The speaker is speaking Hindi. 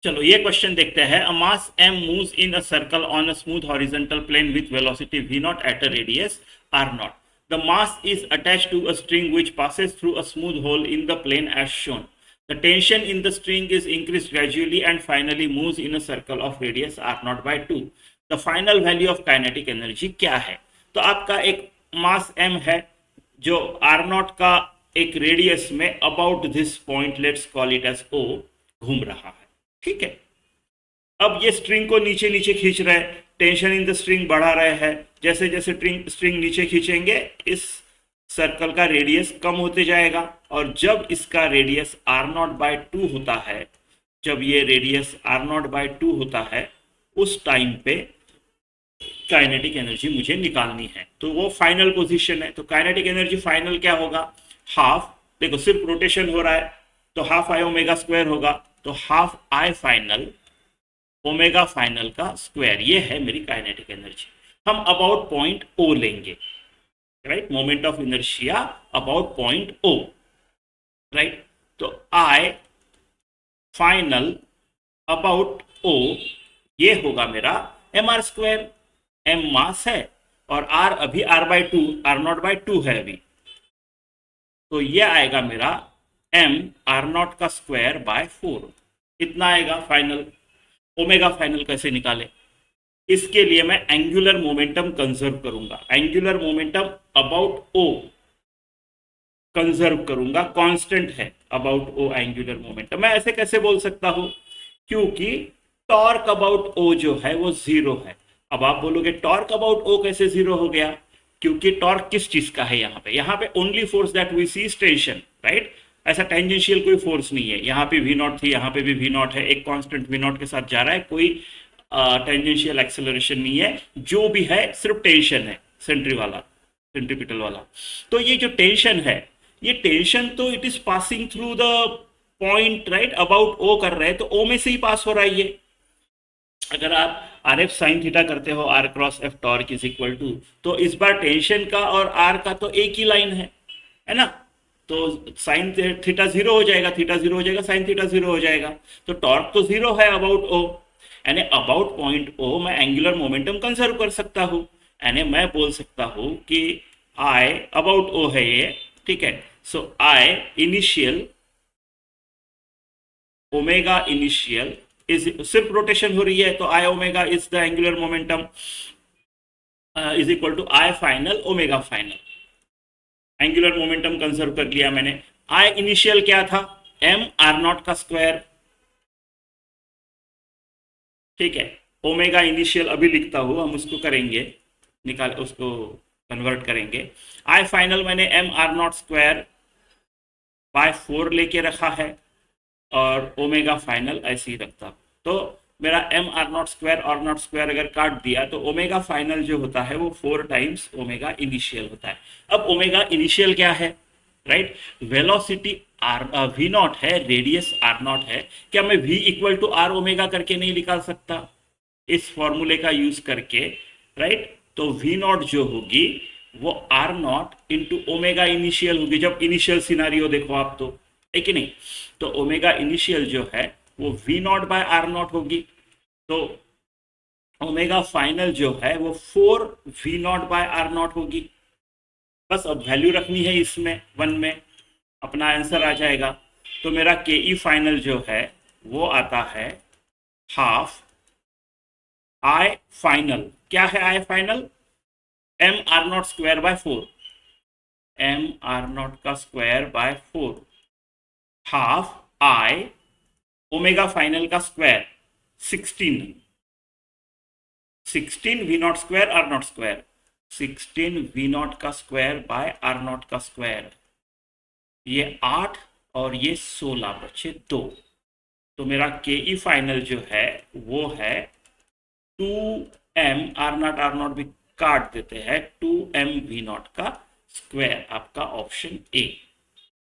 चलो ये क्वेश्चन देखते हैं। अ मास m moves in a circle on a smooth horizontal plane with velocity v naught at a radius r naught. The mass is attached to a string which passes through a smooth hole in the plane as shown. The tension in the string is increased gradually and finally moves in a circle of radius r naught by 2. The final value of kinetic energy क्या है? तो आपका एक मास m है जो r naught का एक रेडियस में about this point, let's call it as o, घूम रहा है। ठीक है। अब ये स्ट्रिंग को नीचे नीचे खींच रहा है, टेंशन इन द स्ट्रिंग बढ़ा रहे हैं। जैसे जैसे स्ट्रिंग नीचे खींचेंगे इस सर्कल का रेडियस कम होते जाएगा, और जब इसका रेडियस आर नॉट बाय 2 होता है, जब ये रेडियस आर नॉट बाय 2 होता है, उस टाइम पे काइनेटिक एनर्जी मुझे निकालनी है। तो वो फाइनल पोजीशन है। तो काइनेटिक एनर्जी फाइनल क्या होगा? हाफ, देखो सिर्फ रोटेशन हो रहा है तो हाफ आई ओमेगा स्क्वायर होगा, तो half I final omega final का स्क्वायर, ये है मेरी काइनेटिक एनर्जी। हम अबाउट पॉइंट ओ लेंगे, right, moment of inertia about point O, right. तो आई फाइनल अबाउट ओ ये होगा मेरा m r square. M mass है और आर अभी r by two, r not by 2 है अभी, तो ये आएगा मेरा एम आर नॉट का स्क्वायर बाय 4, इतना आएगा फाइनल। ओमेगा फाइनल कैसे निकाले? इसके लिए मैं एंगुलर मोमेंटम कंजर्व करूंगा। Angular momentum about O conserve करूंगा, कांस्टेंट है अबाउट ओ एंगुलर मोमेंटम। मैं ऐसे कैसे बोल सकता हूं? क्योंकि टॉर्क अबाउट ओ जो है वो 0 है। अब आप बोलोगे टॉर्क अबाउट ओ कैसे 0 हो गया? क्योंकि टॉर्क किस चीज का है यहाँ पे only force that we see is tension, right. ऐसा टेंजेंशियल कोई फोर्स नहीं है। यहाँ पे वी नॉट थी, यहाँ पे भी वी नॉट है, एक कांस्टेंट वी नॉट के साथ जा रहा है, कोई टेंजेंशियल एक्सेलरेशन नहीं है। जो भी है सिर्फ टेंशन है, सेंट्रीपिटल वाला। तो ये जो टेंशन है, ये टेंशन तो it is passing through the point, right, about O कर रहे हैं, तो ओ में से ही पास हो रहा है ये। अगर आप आर एफ साइन थीटा करते हो, r cross F torque is equal to, तो इस बार टेंशन का और आर का तो एक ही लाइन है ना। तो साइन थीटा 0 हो जाएगा, थीटा 0 हो जाएगा, साइन थीटा 0 हो जाएगा। तो टॉर्क तो 0 है अबाउट ओ, यानी अबाउट पॉइंट ओ मैं एंगुलर मोमेंटम कंजर्व कर सकता हूँ। यानी मैं बोल सकता हूँ कि आई अबाउट ओ है ये, ठीक है। So I initial omega initial is, सिर्फ रोटेशन हो रही है तो I omega is the angular momentum is equal to I final omega final. Angular momentum conserve कर लिया मैंने। आई इनिशियल क्या था? एम आर नॉट का स्क्वायर, ठीक है। ओमेगा इनिशियल अभी लिखता हूं, हम उसको करेंगे, निकाल उसको कन्वर्ट करेंगे। आई फाइनल मैंने m are not square by 4 लेके रखा है, और ओमेगा फाइनल ऐसे ही रखता। तो मेरा एम आर नॉट स्क्वायर और नॉट स्क्वायर अगर काट दिया तो ओमेगा फाइनल जो होता है वो 4 टाइम्स ओमेगा इनिशियल होता है। अब ओमेगा इनिशियल क्या है, right? Velocity r v not है, रेडियस आर नॉट है। क्या मैं v equal to r omega करके नहीं निकाल सकता इस फॉर्मूले का यूज करके, राइट? तो वी नॉट जो होगी वो r not into omega initial होगी। जब इनिशियल सिनारियो देखो आप, तो है कि नहीं? तो ओमेगा इनिशियल जो है वो v not by are not होगी। तो ओमेगा फाइनल जो है वो 4 v not by are not होगी। बस अब वैल्यू रखनी है इसमें 1 में, अपना आंसर आ जाएगा। तो मेरा के ई फाइनल जो है वो आता है हाफ आई फाइनल। क्या है I final? M are not square by 4, M are not का square by 4 half I omega final का square 16 V naught square R not square, 16 V naught का स्क्वायर बाय आर नॉट का स्क्वायर, ये 8 और ये 16 बचे 2। तो मेरा के ई फाइनल जो है वो है 2m आर नॉट भी काट देते हैं, 2m वी नॉट का स्क्वायर, आपका ऑप्शन ए।